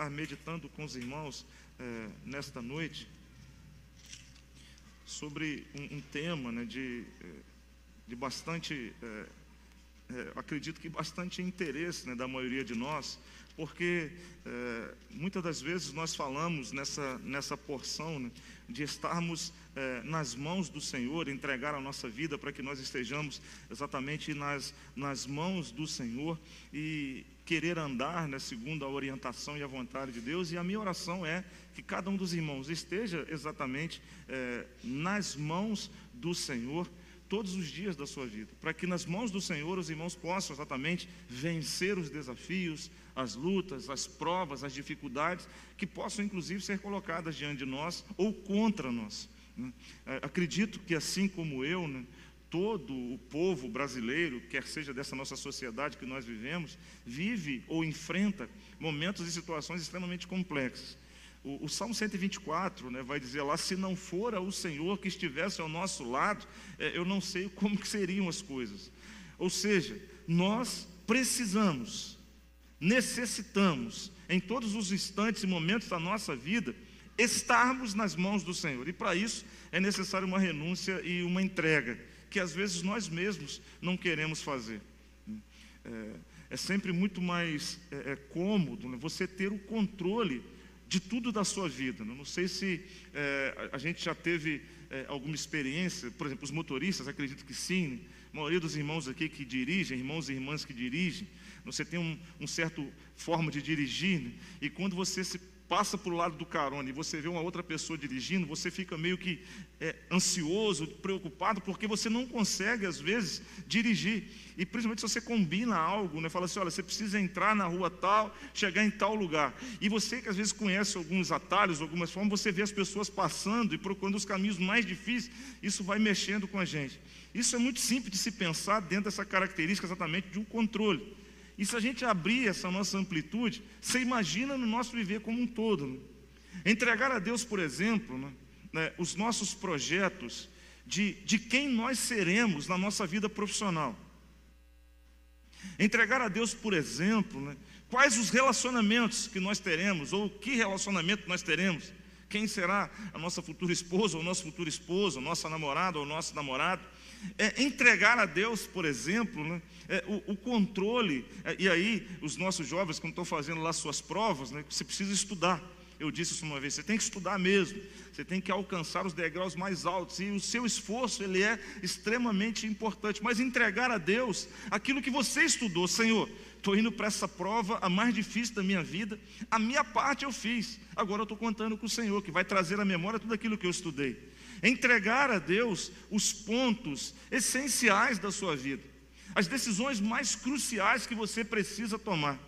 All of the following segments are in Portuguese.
estar meditando com os irmãos nesta noite sobre um tema, né, de bastante, acredito que bastante interesse, né, da maioria de nós, porque muitas das vezes nós falamos nessa porção, né, de estarmos nas mãos do Senhor, entregar a nossa vida para que nós estejamos exatamente nas mãos do Senhor e querer andar, né, segundo a orientação e a vontade de Deus. E a minha oração é que cada um dos irmãos esteja exatamente nas mãos do Senhor todos os dias da sua vida, para que nas mãos do Senhor os irmãos possam exatamente vencer os desafios, as lutas, as provas, as dificuldades que possam inclusive ser colocadas diante de nós ou contra nós, né? Acredito que assim como eu, né, todo o povo brasileiro, quer seja dessa nossa sociedade que nós vivemos, vive ou enfrenta momentos e situações extremamente complexas. O Salmo 124, né, vai dizer lá: se não fora o Senhor que estivesse ao nosso lado, eu não sei como que seriam as coisas. Ou seja, nós precisamos, necessitamos, em todos os instantes e momentos da nossa vida, estarmos nas mãos do Senhor. E para isso é necessário uma renúncia e uma entrega, que às vezes nós mesmos não queremos fazer. É sempre muito mais cômodo, né, você ter o controle de tudo da sua vida. Não sei se a gente já teve alguma experiência, por exemplo, os motoristas, acredito que sim, né? A maioria dos irmãos aqui que dirigem, irmãos e irmãs que dirigem, você tem um certo forma de dirigir, né? E quando você se passa para o lado do carona e você vê uma outra pessoa dirigindo, você fica meio que ansioso, preocupado, porque você não consegue, às vezes, dirigir. E principalmente se você combina algo, né? Fala assim: olha, você precisa entrar na rua tal, chegar em tal lugar. E você que às vezes conhece alguns atalhos, algumas formas, você vê as pessoas passando e procurando os caminhos mais difíceis, isso vai mexendo com a gente. Isso é muito simples de se pensar dentro dessa característica exatamente de um controle. E se a gente abrir essa nossa amplitude, você imagina no nosso viver como um todo, né? Entregar a Deus, por exemplo, né, os nossos projetos de quem nós seremos na nossa vida profissional. Entregar a Deus, por exemplo, né, quais os relacionamentos que nós teremos, ou que relacionamento nós teremos, quem será a nossa futura esposa, ou nosso futuro esposo, nossa namorada ou nosso namorado. Entregar a Deus, por exemplo, né, o controle, e aí os nossos jovens, quando estão fazendo lá suas provas, né, você precisa estudar. Eu disse isso uma vez: você tem que estudar mesmo, você tem que alcançar os degraus mais altos, e o seu esforço ele é extremamente importante, mas entregar a Deus aquilo que você estudou. Senhor, estou indo para essa prova, a mais difícil da minha vida, a minha parte eu fiz, agora eu estou contando com o Senhor, que vai trazer à memória tudo aquilo que eu estudei. Entregar a Deus os pontos essenciais da sua vida, as decisões mais cruciais que você precisa tomar.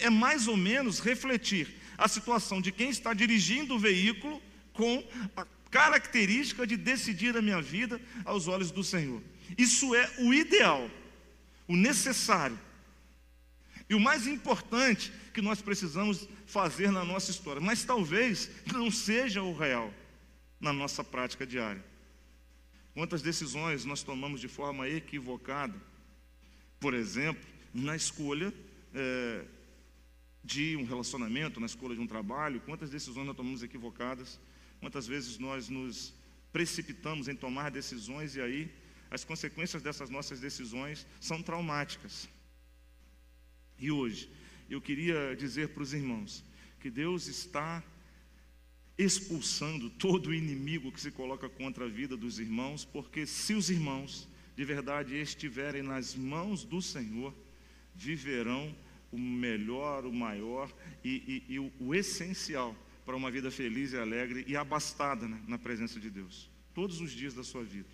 É mais ou menos refletir a situação de quem está dirigindo o veículo com a característica de decidir a minha vida aos olhos do Senhor. Isso é o ideal, o necessário e o mais importante que nós precisamos fazer na nossa história, mas talvez não seja o real na nossa prática diária. Quantas decisões nós tomamos de forma equivocada, por exemplo, na escolha de um relacionamento, na escolha de um trabalho. Quantas decisões nós tomamos equivocadas, quantas vezes nós nos precipitamos em tomar decisões e aí as consequências dessas nossas decisões são traumáticas. E hoje eu queria dizer para os irmãos que Deus está expulsando todo o inimigo que se coloca contra a vida dos irmãos, porque se os irmãos de verdade estiverem nas mãos do Senhor, viverão o melhor, o maior e o essencial para uma vida feliz e alegre e abastada, né, na presença de Deus, todos os dias da sua vida.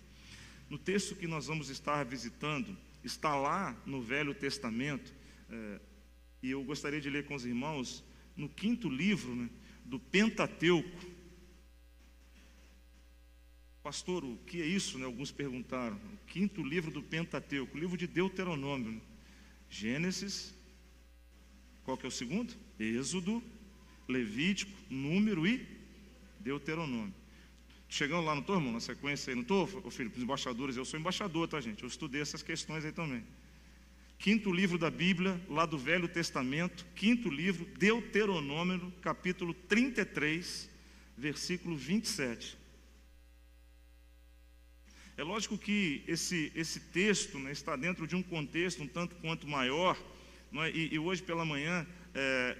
No texto que nós vamos estar visitando, está lá no Velho Testamento, e eu gostaria de ler com os irmãos no 5º livro, né, do Pentateuco. Pastor, o que é isso, né? Alguns perguntaram. O 5º livro do Pentateuco, o livro de Deuteronômio, né? Gênesis, qual que é o segundo? Êxodo, Levítico, Número e Deuteronômio. Chegando lá, não estou, irmão, na sequência aí, não estou, filho, para os embaixadores? Eu sou embaixador, tá, gente? Eu estudei essas questões aí também. quinto livro da Bíblia, lá do Velho Testamento, quinto livro, Deuteronômio, capítulo 33, versículo 27. É lógico que esse texto, né, está dentro de um contexto um tanto quanto maior, não é? E hoje pela manhã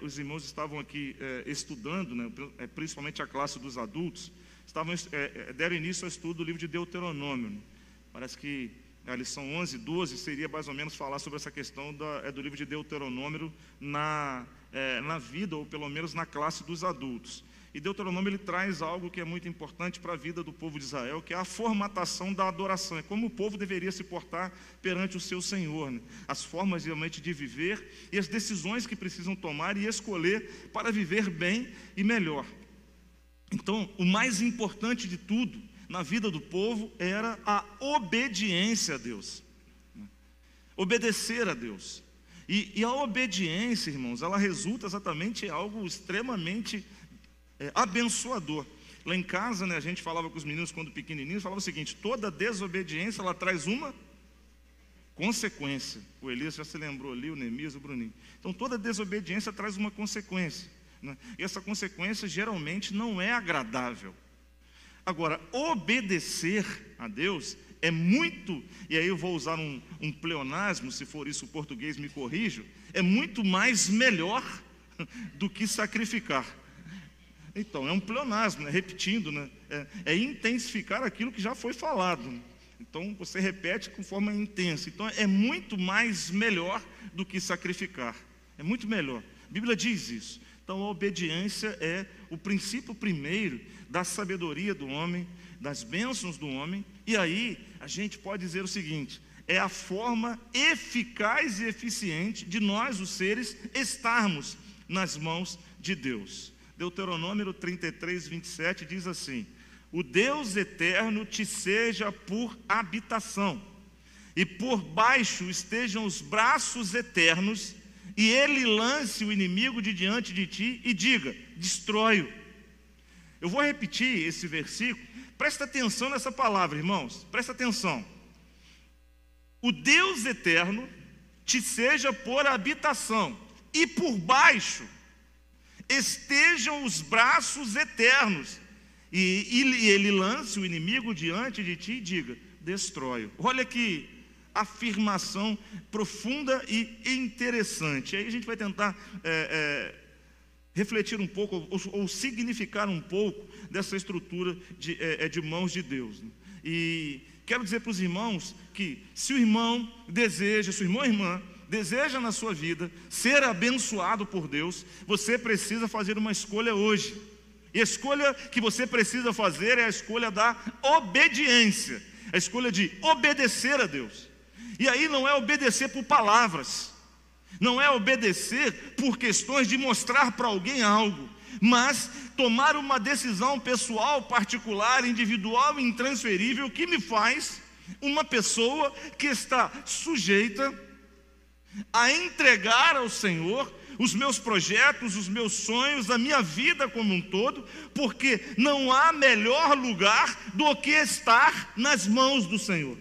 os irmãos estavam aqui estudando, né, principalmente a classe dos adultos, deram início ao estudo do livro de Deuteronômio, né? Parece que a lição 11, 12 seria mais ou menos falar sobre essa questão do livro de Deuteronômio na vida, ou pelo menos na classe dos adultos. E Deuteronômio ele traz algo que é muito importante para a vida do povo de Israel, que é a formatação da adoração. É como o povo deveria se portar perante o seu Senhor, né? As formas realmente de viver e as decisões que precisam tomar e escolher para viver bem e melhor. Então, o mais importante de tudo na vida do povo era a obediência a Deus, né? Obedecer a Deus. E a obediência, irmãos, ela resulta exatamente em algo extremamente abençoador. Lá em casa, né, a gente falava com os meninos quando pequenininhos, falava o seguinte: toda desobediência ela traz uma consequência. O Elias já se lembrou ali, o Neemias, o Bruninho. Então toda desobediência traz uma consequência, né? E essa consequência geralmente não é agradável. Agora, obedecer a Deus é muito, e aí eu vou usar um pleonasmo, se for isso o português me corrijo, é muito mais melhor do que sacrificar. Então, é um pleonasmo, né? Repetindo, né? É intensificar aquilo que já foi falado, né? Então, você repete com forma intensa. Então, é muito mais melhor do que sacrificar. É muito melhor. A Bíblia diz isso. Então, a obediência é o princípio primeiro da sabedoria do homem, das bênçãos do homem. E aí, a gente pode dizer o seguinte: é a forma eficaz e eficiente de nós, os seres, estarmos nas mãos de Deus. Deuteronômio 33, 27 diz assim: o Deus eterno te seja por habitação, e por baixo estejam os braços eternos, e ele lance o inimigo de diante de ti e diga: destrói-o. Eu vou repetir esse versículo, presta atenção nessa palavra, irmãos, presta atenção. O Deus eterno te seja por habitação, e por baixo estejam os braços eternos, e ele lance o inimigo diante de ti e diga: destrói-o. Olha que afirmação profunda e interessante. Aí a gente vai tentar refletir um pouco, ou significar um pouco dessa estrutura de mãos de Deus, né? E quero dizer para os irmãos que se o irmão deseja, se o irmão ou irmã deseja na sua vida ser abençoado por Deus, você precisa fazer uma escolha hoje. E a escolha que você precisa fazer é a escolha da obediência, a escolha de obedecer a Deus. E aí não é obedecer por palavras, não é obedecer por questões de mostrar para alguém algo, mas tomar uma decisão pessoal, particular, individual e intransferível, que me faz uma pessoa que está sujeita a entregar ao Senhor os meus projetos, os meus sonhos, a minha vida como um todo, porque não há melhor lugar do que estar nas mãos do Senhor.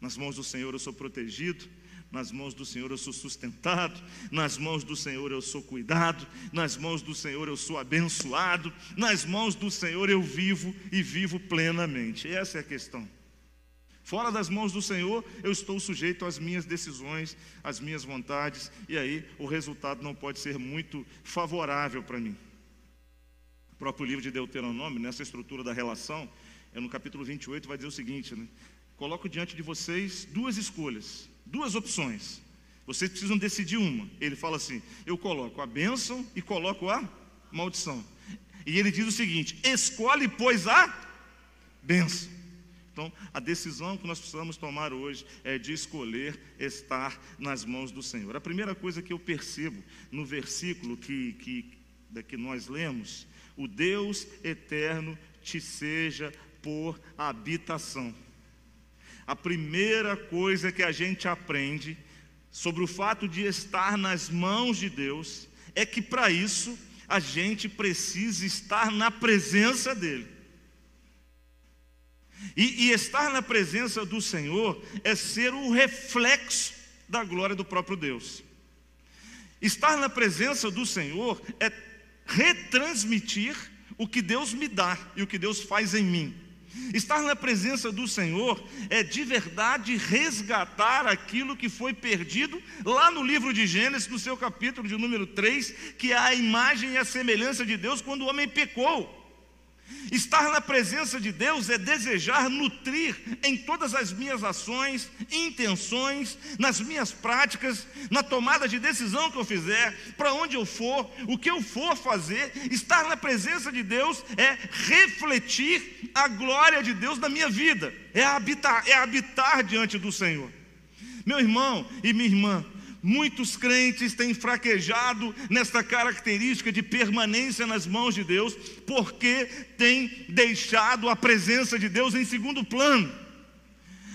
Nas mãos do Senhor eu sou protegido, nas mãos do Senhor eu sou sustentado, nas mãos do Senhor eu sou cuidado, nas mãos do Senhor eu sou abençoado, nas mãos do Senhor eu vivo e vivo plenamente. Essa é a questão. Fora das mãos do Senhor, eu estou sujeito às minhas decisões, às minhas vontades, e aí o resultado não pode ser muito favorável para mim. O próprio livro de Deuteronômio, nessa estrutura da relação, no capítulo 28, vai dizer o seguinte, né? Coloco diante de vocês duas escolhas, duas opções. Vocês precisam decidir uma. Ele fala assim: eu coloco a bênção e coloco a maldição. E ele diz o seguinte: escolhe, pois, a bênção. Então, a decisão que nós precisamos tomar hoje é de escolher estar nas mãos do Senhor. A primeira coisa que eu percebo no versículo que nós lemos: o Deus eterno te seja por habitação. A primeira coisa que a gente aprende sobre o fato de estar nas mãos de Deus é que para isso a gente precisa estar na presença dEle. E estar na presença do Senhor é ser o reflexo da glória do próprio Deus. Estar na presença do Senhor é retransmitir o que Deus me dá e o que Deus faz em mim. Estar na presença do Senhor é de verdade resgatar aquilo que foi perdido lá no livro de Gênesis, no seu capítulo de número 3, que é a imagem e a semelhança de Deus quando o homem pecou. Estar na presença de Deus é desejar nutrir em todas as minhas ações, intenções, nas minhas práticas, na tomada de decisão que eu fizer, para onde eu for, o que eu for fazer. Estar na presença de Deus é refletir a glória de Deus na minha vida, é habitar diante do Senhor. Meu irmão e minha irmã, muitos crentes têm fraquejado nesta característica de permanência nas mãos de Deus, porque têm deixado a presença de Deus em segundo plano.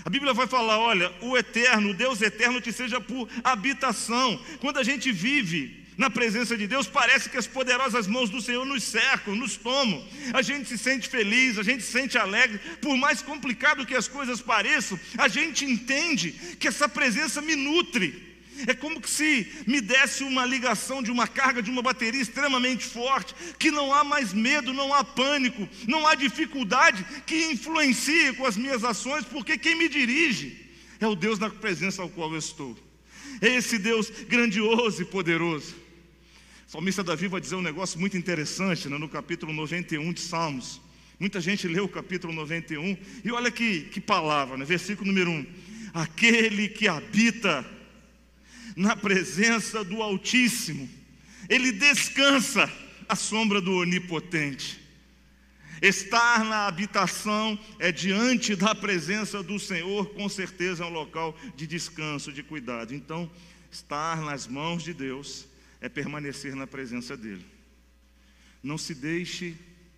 A Bíblia vai falar, olha, o eterno, o Deus eterno te seja por habitação. Quando a gente vive na presença de Deus, parece que as poderosas mãos do Senhor nos cercam, nos tomam. A gente se sente feliz, a gente se sente alegre. Por mais complicado que as coisas pareçam, a gente entende que essa presença me nutre. É como que se me desse uma ligação de uma carga, de uma bateria extremamente forte, que não há mais medo, não há pânico, não há dificuldade que influencie com as minhas ações, porque quem me dirige é o Deus na presença ao qual eu estou. É esse Deus grandioso e poderoso. O salmista Davi vai dizer um negócio muito interessante, né, no capítulo 91 de Salmos. Muita gente lê o capítulo 91 e olha que palavra, né? Versículo número 1. Aquele que habita na presença do Altíssimo, ele descansa à sombra do Onipotente. Estar na habitação é diante da presença do Senhor, com certeza é um local de descanso, de cuidado. Então, estar nas mãos de Deus é permanecer na presença dEle. Não se deixe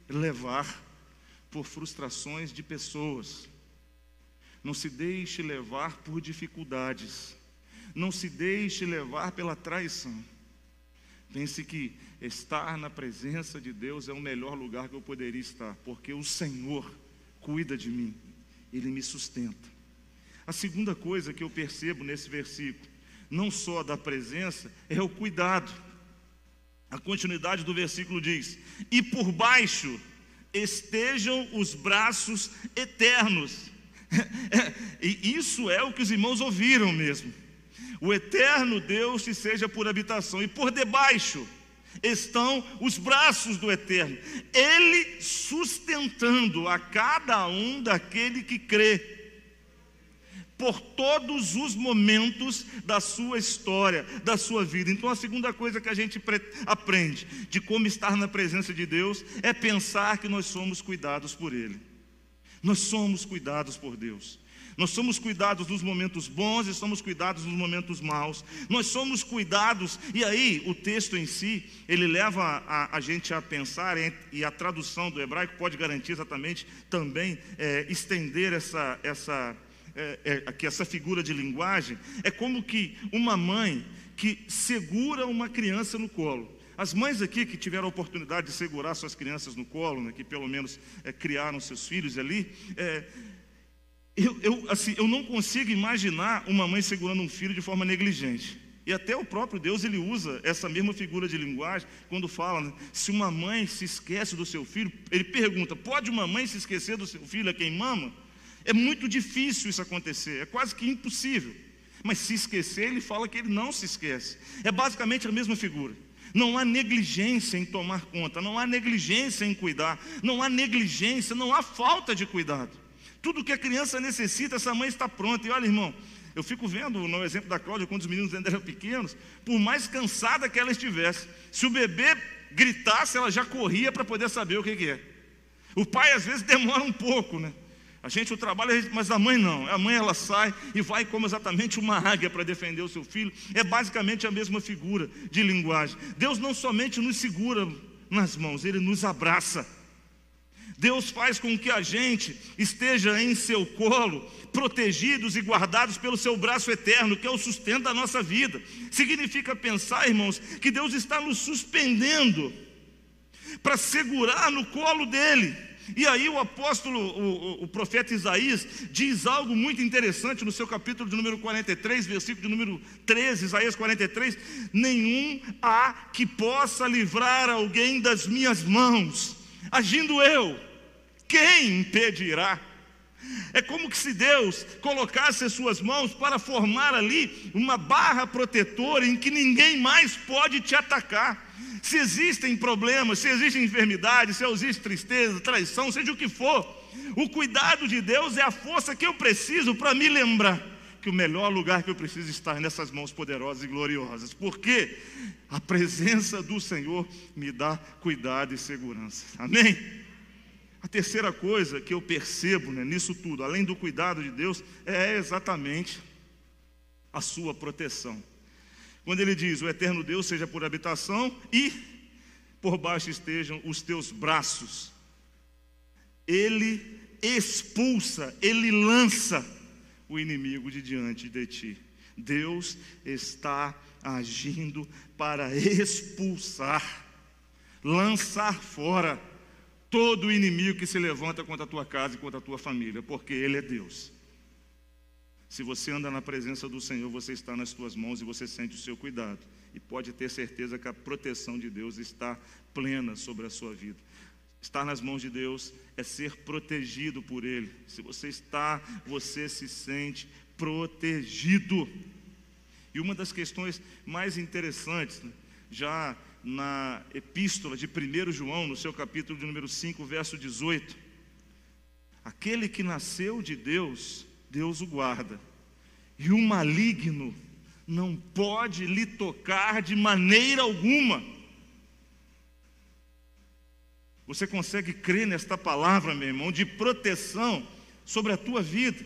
levar por frustrações de pessoas. Não se deixe levar por dificuldades. Não se deixe levar pela traição. Pense que estar na presença de Deus é o melhor lugar que eu poderia estar, porque o Senhor cuida de mim, Ele me sustenta. A segunda coisa que eu percebo nesse versículo, não só da presença, é o cuidado. A continuidade do versículo diz: e por baixo estejam os braços eternos. E isso é o que os irmãos ouviram mesmo. O eterno Deus te seja por habitação, e por debaixo estão os braços do eterno, Ele sustentando a cada um daquele que crê, por todos os momentos da sua história, da sua vida. Então a segunda coisa que a gente aprende de como estar na presença de Deus é pensar que nós somos cuidados por Ele. Nós somos cuidados por Deus. Nós somos cuidados nos momentos bons e somos cuidados nos momentos maus. Nós somos cuidados, e aí o texto em si, ele leva a gente a pensar, e a tradução do hebraico pode garantir exatamente também estender essa figura de linguagem. É como que uma mãe que segura uma criança no colo. As mães aqui que tiveram a oportunidade de segurar suas crianças no colo, né, que pelo menos criaram seus filhos ali, eu não consigo imaginar uma mãe segurando um filho de forma negligente. E até o próprio Deus, ele usa essa mesma figura de linguagem quando fala, né, se uma mãe se esquece do seu filho, ele pergunta, pode uma mãe se esquecer do seu filho a quem mama? É muito difícil isso acontecer, é quase que impossível. Mas se esquecer, ele fala que ele não se esquece. É basicamente a mesma figura. Não há negligência em tomar conta, não há negligência em cuidar, não há negligência, não há falta de cuidado. Tudo que a criança necessita, essa mãe está pronta. E olha, irmão, eu fico vendo no exemplo da Cláudia, quando os meninos ainda eram pequenos, por mais cansada que ela estivesse, se o bebê gritasse, ela já corria para poder saber o que é. O pai às vezes demora um pouco, né? A gente o trabalha, mas a mãe não. A mãe, ela sai e vai como exatamente uma águia para defender o seu filho. É basicamente a mesma figura de linguagem. Deus não somente nos segura nas mãos, Ele nos abraça. Deus faz com que a gente esteja em seu colo, protegidos e guardados pelo seu braço eterno, que é o sustento da nossa vida. Significa pensar, irmãos, que Deus está nos suspendendo para segurar no colo dEle. E aí o apóstolo, o profeta Isaías, diz algo muito interessante no seu capítulo de número 43, versículo de número 13, Isaías 43, nenhum há que possa livrar alguém das minhas mãos, agindo eu, quem impedirá? É como que se Deus colocasse as suas mãos para formar ali uma barra protetora em que ninguém mais pode te atacar. Se existem problemas, se existe enfermidade, se existe tristeza, traição, seja o que for, o cuidado de Deus é a força que eu preciso para me lembrar que o melhor lugar que eu preciso estar é nessas mãos poderosas e gloriosas, porque a presença do Senhor me dá cuidado e segurança. Amém? A terceira coisa que eu percebo, né, nisso tudo, além do cuidado de Deus, é exatamente a sua proteção. Quando ele diz, o eterno Deus seja por habitação e por baixo estejam os teus braços. Ele expulsa, ele lança o inimigo de diante de ti. Deus está agindo para expulsar, lançar fora todo o inimigo que se levanta contra a tua casa e contra a tua família, porque Ele é Deus. Se você anda na presença do Senhor, você está nas tuas mãos e você sente o seu cuidado. E pode ter certeza que a proteção de Deus está plena sobre a sua vida. Estar nas mãos de Deus é ser protegido por Ele. Se você está, você se sente protegido. E uma das questões mais interessantes, né, já na epístola de 1 João, no seu capítulo de número 5, verso 18, aquele que nasceu de Deus, Deus o guarda, e o maligno não pode lhe tocar de maneira alguma. Você consegue crer nesta palavra, meu irmão, de proteção sobre a tua vida?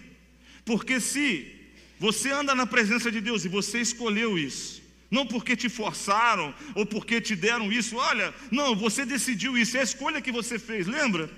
Porque se você anda na presença de Deus e você escolheu isso, não porque te forçaram ou porque te deram isso, olha, não, você decidiu isso, é a escolha que você fez, lembra?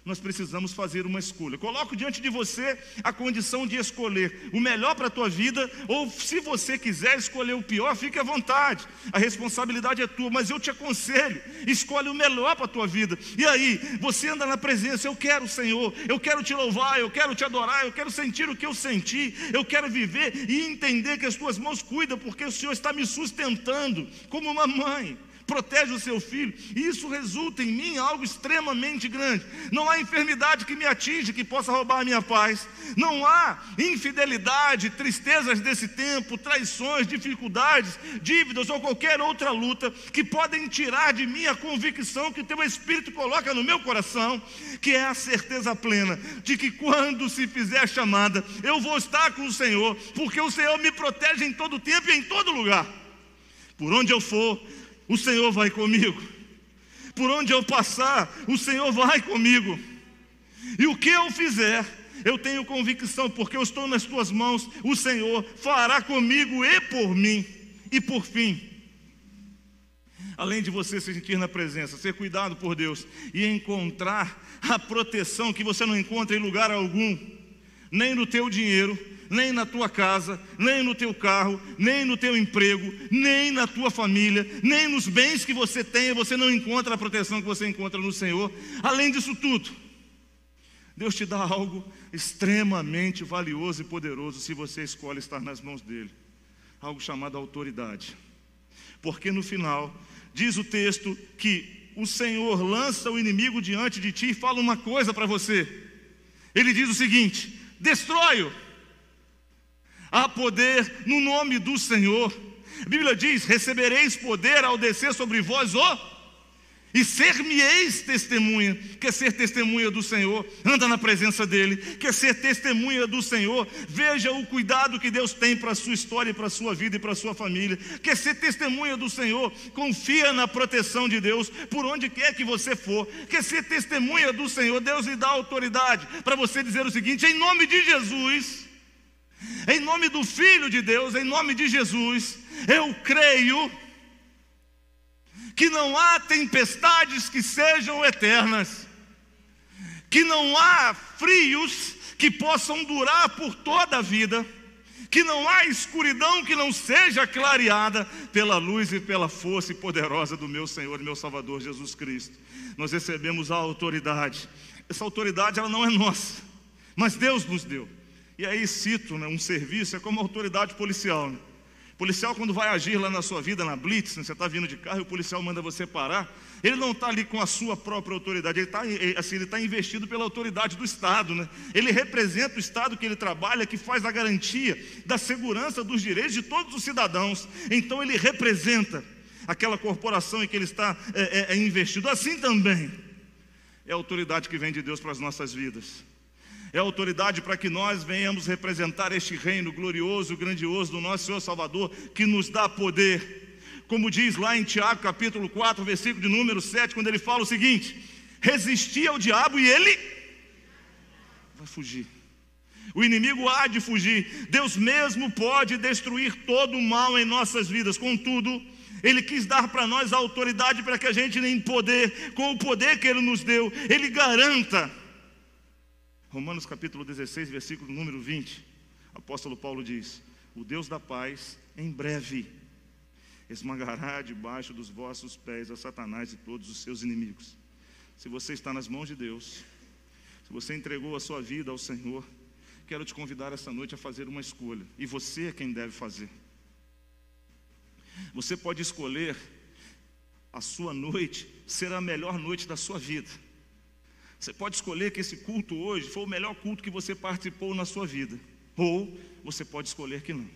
Nós precisamos fazer uma escolha. Coloco diante de você a condição de escolher o melhor para a tua vida, ou se você quiser escolher o pior, fique à vontade, a responsabilidade é tua, mas eu te aconselho, escolhe o melhor para a tua vida. E aí, você anda na presença, eu quero o Senhor, eu quero te louvar, eu quero te adorar, eu quero sentir o que eu senti, eu quero viver e entender que as tuas mãos cuidam, porque o Senhor está me sustentando como uma mãe protege o seu filho, e isso resulta em mim algo extremamente grande. Não há enfermidade que me atinge, que possa roubar a minha paz. Não há infidelidade, tristezas desse tempo, traições, dificuldades, dívidas ou qualquer outra luta que podem tirar de mim a convicção que o teu Espírito coloca no meu coração, que é a certeza plena de que quando se fizer a chamada, eu vou estar com o Senhor, porque o Senhor me protege em todo tempo e em todo lugar. Por onde eu for, o Senhor vai comigo. Por onde eu passar, o Senhor vai comigo. E o que eu fizer, eu tenho convicção, porque eu estou nas tuas mãos, o Senhor fará comigo e por mim. E por fim, além de você se sentir na presença, ser cuidado por Deus e encontrar a proteção que você não encontra em lugar algum, nem no teu dinheiro, nem na tua casa, nem no teu carro, nem no teu emprego, nem na tua família, nem nos bens que você tem, você não encontra a proteção que você encontra no Senhor. Além disso tudo, Deus te dá algo extremamente valioso e poderoso se você escolhe estar nas mãos dele, algo chamado autoridade. Porque no final, diz o texto que o Senhor lança o inimigo diante de ti e fala uma coisa para você. Ele diz o seguinte: destrói-o. Há poder no nome do Senhor. A Bíblia diz: recebereis poder ao descer sobre vós e ser-me-eis testemunha. Quer ser testemunha do Senhor? Anda na presença dEle. Quer ser testemunha do Senhor? Veja o cuidado que Deus tem para a sua história, para a sua vida e para a sua família. Quer ser testemunha do Senhor? Confia na proteção de Deus por onde quer que você for. Quer ser testemunha do Senhor? Deus lhe dá autoridade para você dizer o seguinte: em nome de Jesus, em nome do Filho de Deus, em nome de Jesus, eu creio que não há tempestades que sejam eternas, que não há frios que possam durar por toda a vida, que não há escuridão que não seja clareada pela luz e pela força poderosa do meu Senhor e meu Salvador Jesus Cristo. Nós recebemos a autoridade essa autoridade ela não é nossa, mas Deus nos deu. E aí cito, né, um serviço, é como a autoridade policial, né? O policial, quando vai agir lá na sua vida, na blitz, né, você está vindo de carro e o policial manda você parar, ele não está ali com a sua própria autoridade, ele está investido pela autoridade do Estado, né? Ele representa o Estado que ele trabalha, que faz a garantia da segurança dos direitos de todos os cidadãos. Então ele representa aquela corporação em que ele está investido. Assim também é a autoridade que vem de Deus para as nossas vidas. É a autoridade para que nós venhamos representar este reino glorioso, grandioso do nosso Senhor Salvador, que nos dá poder. Como diz lá em Tiago capítulo 4, versículo de número 7, quando ele fala o seguinte: resistir ao diabo e ele vai fugir. O inimigo há de fugir. Deus mesmo pode destruir todo o mal em nossas vidas. Contudo, Ele quis dar para nós a autoridade para que a gente, em poder, com o poder que Ele nos deu, Ele garanta. Romanos capítulo 16, versículo número 20, o apóstolo Paulo diz: o Deus da paz, em breve, esmagará debaixo dos vossos pés a Satanás e todos os seus inimigos. Se você está nas mãos de Deus, se você entregou a sua vida ao Senhor, quero te convidar essa noite a fazer uma escolha, e você é quem deve fazer. Você pode escolher a sua noite ser a melhor noite da sua vida. Você pode escolher que esse culto hoje foi o melhor culto que você participou na sua vida, ou você pode escolher que não.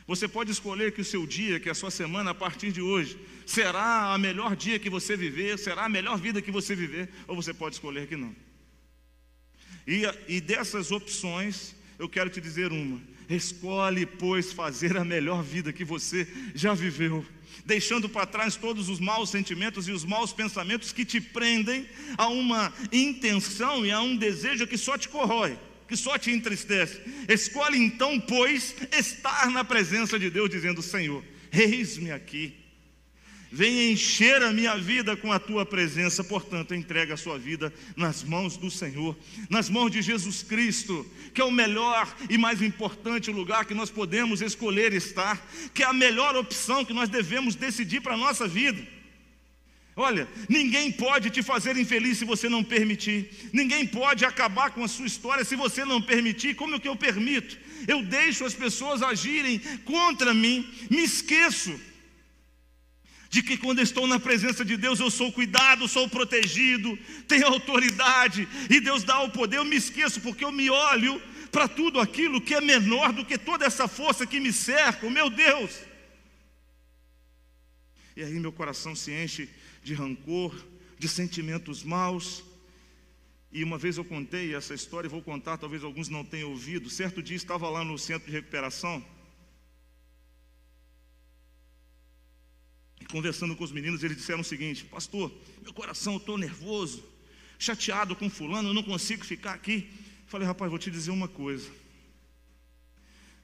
Você pode escolher que o seu dia, que a sua semana a partir de hoje será a melhor dia que você viver, será a melhor vida que você viver, ou você pode escolher que não. E dessas opções, eu quero te dizer uma: escolhe, pois, fazer a melhor vida que você já viveu, deixando para trás todos os maus sentimentos e os maus pensamentos que te prendem a uma intenção e a um desejo que só te corrói, que só te entristece. Escolhe então, pois, estar na presença de Deus, dizendo: Senhor, eis-me aqui, vem encher a minha vida com a tua presença. Portanto, entrega a sua vida nas mãos do Senhor, nas mãos de Jesus Cristo, que é o melhor e mais importante lugar que nós podemos escolher estar, que é a melhor opção que nós devemos decidir para a nossa vida. Olha, ninguém pode te fazer infeliz se você não permitir. Ninguém pode acabar com a sua história se você não permitir. Como é que eu permito? Eu deixo as pessoas agirem contra mim, me esqueço de que quando estou na presença de Deus eu sou cuidado, sou protegido, tenho autoridade, e Deus dá o poder. Eu me esqueço porque eu me olho para tudo aquilo que é menor do que toda essa força que me cerca, o meu Deus. E aí meu coração se enche de rancor, de sentimentos maus. E uma vez eu contei essa história e vou contar, talvez alguns não tenham ouvido. Certo dia estava lá no centro de recuperação, conversando com os meninos, eles disseram o seguinte: pastor, meu coração, eu estou nervoso, chateado com fulano, eu não consigo ficar aqui. Falei: rapaz, vou te dizer uma coisa,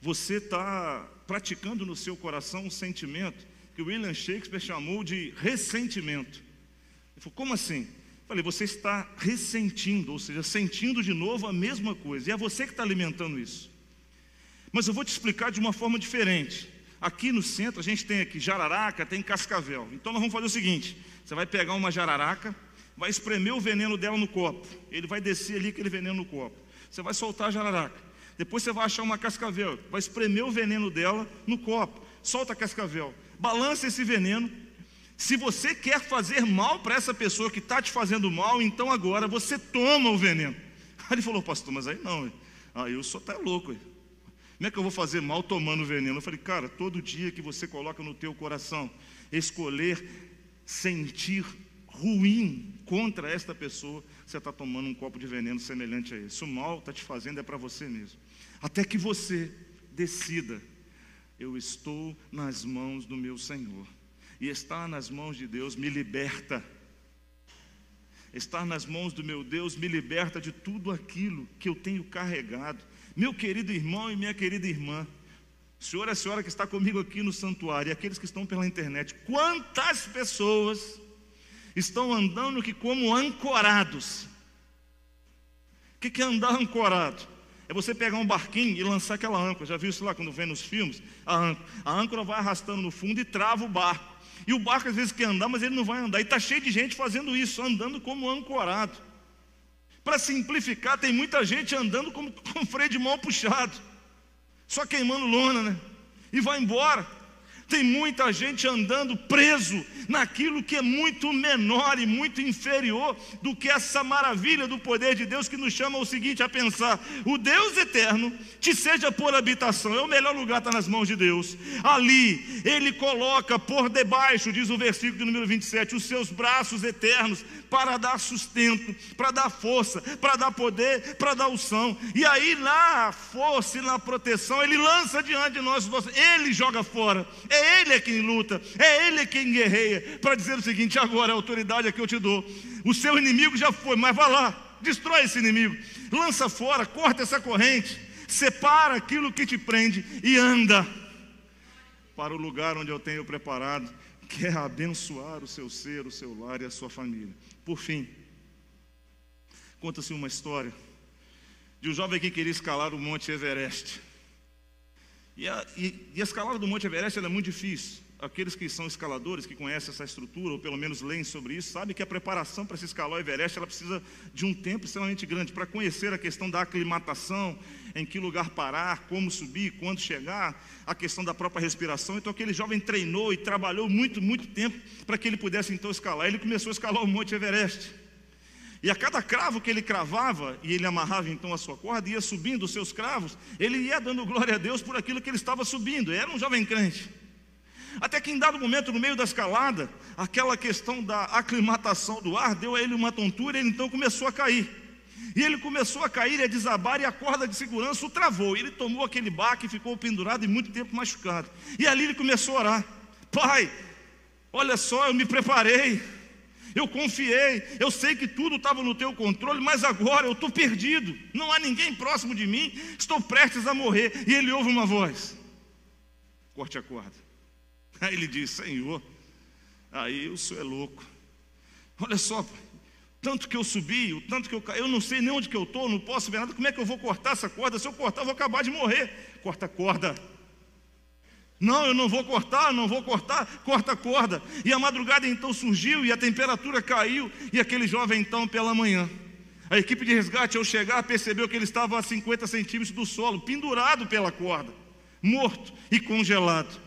você está praticando no seu coração um sentimento que o William Shakespeare chamou de ressentimento. Ele falou: como assim? Falei: você está ressentindo, ou seja, sentindo de novo a mesma coisa, e é você que está alimentando isso. Mas eu vou te explicar de uma forma diferente. Aqui no centro a gente tem aqui jararaca, tem cascavel. Então nós vamos fazer o seguinte: você vai pegar uma jararaca, vai espremer o veneno dela no copo, ele vai descer ali aquele veneno no copo. Você vai soltar a jararaca, depois você vai achar uma cascavel, vai espremer o veneno dela no copo, solta a cascavel, balança esse veneno. Se você quer fazer mal para essa pessoa que está te fazendo mal, então agora você toma o veneno. Aí ele falou: pastor, mas aí não, aí o senhor está louco. Como é que eu vou fazer mal tomando veneno? Eu falei: cara, todo dia que você coloca no teu coração escolher sentir ruim contra esta pessoa, você está tomando um copo de veneno semelhante a esse. O mal está te fazendo é para você mesmo. Até que você decida: eu estou nas mãos do meu Senhor. E estar nas mãos de Deus me liberta. Estar nas mãos do meu Deus me liberta de tudo aquilo que eu tenho carregado. Meu querido irmão e minha querida irmã, senhor e a senhora que está comigo aqui no santuário, e aqueles que estão pela internet, quantas pessoas estão andando aqui como ancorados? O que é andar ancorado? É você pegar um barquinho e lançar aquela âncora. Já viu isso lá quando vem nos filmes? A âncora vai arrastando no fundo e trava o barco. E o barco às vezes quer andar, mas ele não vai andar. E está cheio de gente fazendo isso, andando como ancorado. Para simplificar, tem muita gente andando com freio de mão puxado, só queimando lona, né? E vai embora. Tem muita gente andando preso naquilo que é muito menor e muito inferior do que essa maravilha do poder de Deus, que nos chama o seguinte a pensar: o Deus eterno te seja por habitação. É o melhor lugar, está nas mãos de Deus. Ali Ele coloca por debaixo, diz o versículo de número 27, os seus braços eternos, para dar sustento, para dar força, para dar poder, para dar unção. E aí na força e na proteção Ele lança diante de nós, Ele joga fora. É Ele quem luta, é Ele quem guerreia, para dizer o seguinte: agora a autoridade é que eu te dou. O seu inimigo já foi, mas vai lá, destrói esse inimigo, lança fora, corta essa corrente, separa aquilo que te prende e anda para o lugar onde eu tenho preparado, que é abençoar o seu ser, o seu lar e a sua família. Por fim, conta-se uma história de um jovem que queria escalar o Monte Everest. E a escalada do Monte Everest ela é muito difícil. Aqueles que são escaladores, que conhecem essa estrutura, ou pelo menos leem sobre isso, sabem que a preparação para se escalar o Everest, ela precisa de um tempo extremamente grande, para conhecer a questão da aclimatação, em que lugar parar, como subir, quando chegar, a questão da própria respiração. Então aquele jovem treinou e trabalhou muito tempo, para que ele pudesse então escalar. Ele começou a escalar o Monte Everest. E a cada cravo que ele cravava, e ele amarrava então a sua corda, ia subindo os seus cravos, ele ia dando glória a Deus por aquilo que ele estava subindo. Era um jovem crente. Até que em dado momento, no meio da escalada, aquela questão da aclimatação do ar deu a ele uma tontura, e ele então começou a cair. E ele começou a cair e a desabar, e a corda de segurança o travou. Ele tomou aquele baque e ficou pendurado e muito tempo machucado. E ali ele começou a orar: Pai, olha só, eu me preparei, eu confiei, eu sei que tudo estava no teu controle, mas agora eu estou perdido, não há ninguém próximo de mim, estou prestes a morrer. E ele ouve uma voz: corte a corda. Aí ele diz: Senhor, aí o senhor é louco. Olha só, pai, tanto que eu subi, o tanto que eu caí, eu não sei nem onde que eu estou, não posso ver nada, como é que eu vou cortar essa corda? Se eu cortar, eu vou acabar de morrer. Corta a corda. Não, eu não vou cortar, corta a corda. E a madrugada então surgiu, e a temperatura caiu, e aquele jovem então pela manhã, a equipe de resgate ao chegar percebeu que ele estava a 50 centímetros do solo, pendurado pela corda, morto e congelado.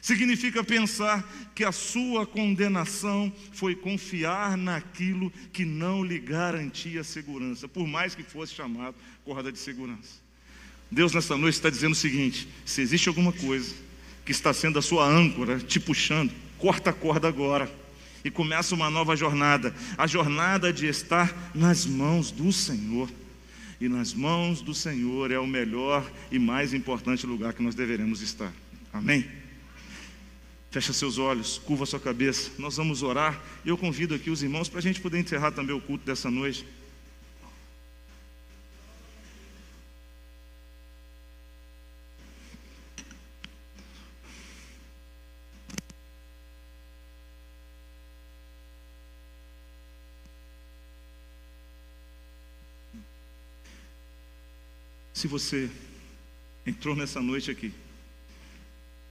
Significa pensar que a sua condenação foi confiar naquilo que não lhe garantia segurança, por mais que fosse chamado corda de segurança. Deus nessa noite está dizendo o seguinte: se existe alguma coisa que está sendo a sua âncora, te puxando, corta a corda agora e começa uma nova jornada, a jornada de estar nas mãos do Senhor. E nas mãos do Senhor é o melhor e mais importante lugar que nós deveremos estar. Amém? Fecha seus olhos, curva sua cabeça, nós vamos orar. E eu convido aqui os irmãos para a gente poder encerrar também o culto dessa noite. Se você entrou nessa noite aqui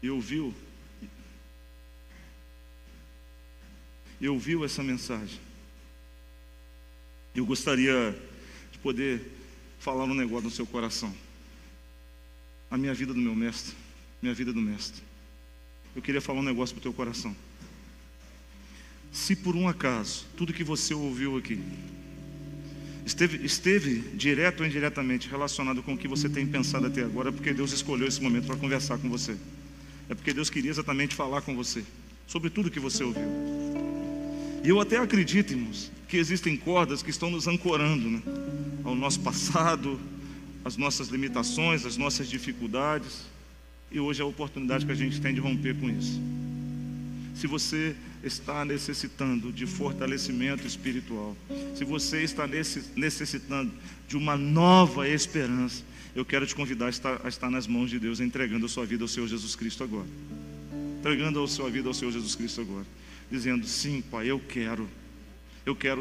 e ouviu essa mensagem, eu gostaria de poder falar um negócio no seu coração. A minha vida do meu mestre, minha vida do mestre. Eu queria falar um negócio para o teu coração. Se por um acaso tudo que você ouviu aqui esteve direto ou indiretamente relacionado com o que você tem pensado até agora, é porque Deus escolheu esse momento para conversar com você. É porque Deus queria exatamente falar com você sobre tudo que você ouviu. E eu até acredito, irmãos, que existem cordas que estão nos ancorando, né, ao nosso passado, às nossas limitações, às nossas dificuldades. E hoje é a oportunidade que a gente tem de romper com isso. Se você está necessitando de fortalecimento espiritual, se você está necessitando de uma nova esperança, eu quero te convidar a estar nas mãos de Deus, entregando a sua vida ao Senhor Jesus Cristo agora. Entregando a sua vida ao Senhor Jesus Cristo agora. Dizendo: sim, Pai, eu quero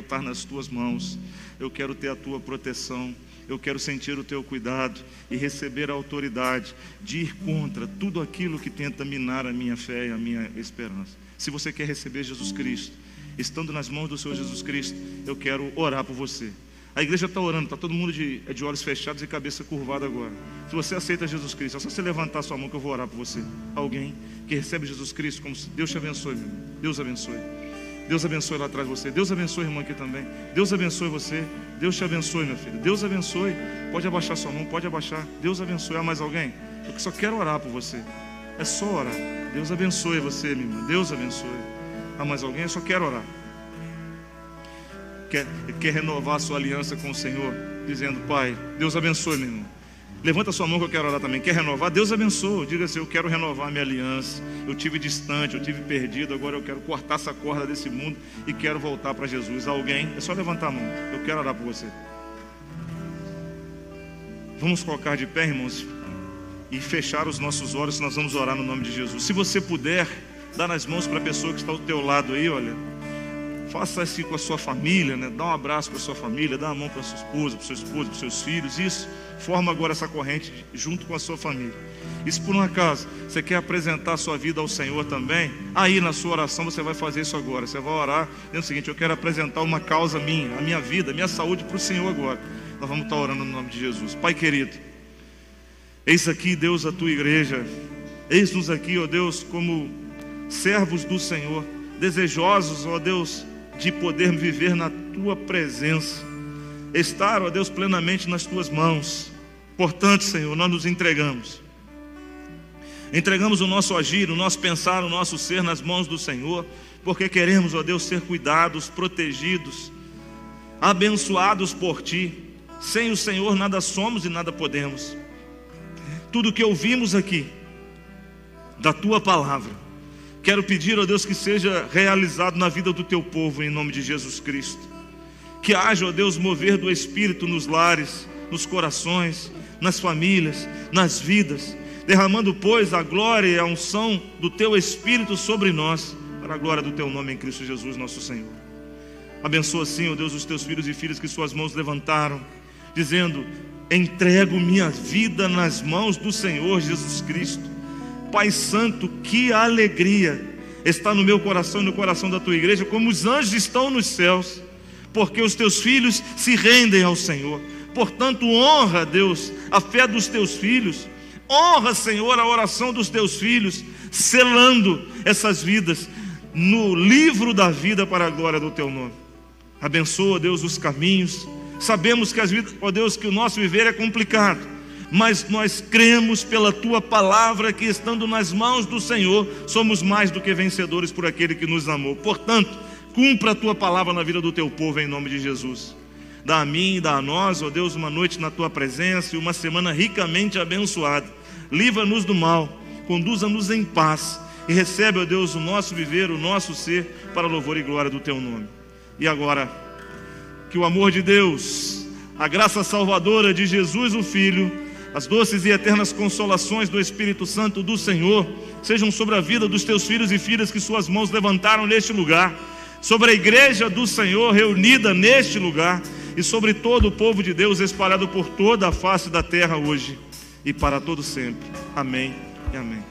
estar nas tuas mãos, eu quero ter a tua proteção, eu quero sentir o teu cuidado e receber a autoridade de ir contra tudo aquilo que tenta minar a minha fé e a minha esperança. Se você quer receber Jesus Cristo, estando nas mãos do Senhor Jesus Cristo, eu quero orar por você. A igreja está orando, está todo mundo de olhos fechados e cabeça curvada agora. Se você aceita Jesus Cristo, é só você levantar sua mão que eu vou orar por você. Alguém que recebe Jesus Cristo, como se Deus te abençoe, meu irmão. Deus abençoe. Deus abençoe lá atrás de você. Deus abençoe, irmão, aqui também. Deus abençoe você. Deus te abençoe, meu filho. Deus abençoe. Pode abaixar sua mão, pode abaixar. Deus abençoe. Há mais alguém? Eu só quero orar por você. É só orar. Deus abençoe você, minha irmã. Deus abençoe. Há mais alguém? Eu só quero orar. Quer renovar a sua aliança com o Senhor, dizendo: Pai, Deus abençoe, meu irmão. Levanta a sua mão que eu quero orar também. Quer renovar? Deus abençoe. Diga assim: eu quero renovar minha aliança. Eu tive distante, eu tive perdido. Agora eu quero cortar essa corda desse mundo e quero voltar para Jesus. Alguém? É só levantar a mão. Eu quero orar por você. Vamos colocar de pé, irmãos, e fechar os nossos olhos. Nós vamos orar no nome de Jesus. Se você puder, dá nas mãos para a pessoa que está ao teu lado aí, olha. Faça isso com a sua família, né? Dá um abraço para a sua família, dá uma mão para a sua esposa, para o seu esposo, para os seus filhos. Isso, forma agora essa corrente junto com a sua família. E se por um acaso você quer apresentar a sua vida ao Senhor também, aí na sua oração você vai fazer isso agora. Você vai orar dizendo o seguinte: eu quero apresentar uma causa minha, a minha vida, a minha saúde para o Senhor agora. Nós vamos estar orando no nome de Jesus. Pai querido, eis aqui, Deus, a tua igreja. Eis-nos aqui, ó Deus, como servos do Senhor, desejosos, ó Deus, de poder viver na tua presença, estar, ó Deus, plenamente nas tuas mãos. Portanto, Senhor, nós nos entregamos o nosso agir, o nosso pensar, o nosso ser nas mãos do Senhor, porque queremos, ó Deus, ser cuidados, protegidos, abençoados por Ti. Sem o Senhor nada somos e nada podemos. Tudo que ouvimos aqui da Tua palavra, quero pedir, ó Deus, que seja realizado na vida do Teu povo, em nome de Jesus Cristo. Que haja, ó Deus, mover do Espírito nos lares, nos corações, nas famílias, nas vidas, derramando, pois, a glória e a unção do Teu Espírito sobre nós, para a glória do Teu nome em Cristo Jesus, nosso Senhor. Abençoa, sim, ó Deus, os Teus filhos e filhas que suas mãos levantaram, dizendo: entrego minha vida nas mãos do Senhor Jesus Cristo. Pai Santo, que alegria está no meu coração e no coração da Tua igreja, como os anjos estão nos céus, porque os Teus filhos se rendem ao Senhor. Portanto, honra, Deus, a fé dos Teus filhos, honra, Senhor, a oração dos Teus filhos, selando essas vidas no livro da vida para a glória do Teu nome. Abençoa, Deus, os caminhos. Sabemos que as vidas, ó Deus, que o nosso viver é complicado, mas nós cremos pela Tua palavra que, estando nas mãos do Senhor, somos mais do que vencedores por aquele que nos amou. Portanto, cumpra a Tua palavra na vida do Teu povo, em nome de Jesus. Dá a mim e dá a nós, ó Deus, uma noite na Tua presença e uma semana ricamente abençoada. Livra-nos do mal, conduza-nos em paz e recebe, ó Deus, o nosso viver, o nosso ser, para louvor e glória do Teu nome. E agora, que o amor de Deus, a graça salvadora de Jesus o Filho, as doces e eternas consolações do Espírito Santo do Senhor sejam sobre a vida dos Teus filhos e filhas que suas mãos levantaram neste lugar, sobre a igreja do Senhor reunida neste lugar e sobre todo o povo de Deus espalhado por toda a face da terra hoje e para todo sempre. Amém e amém.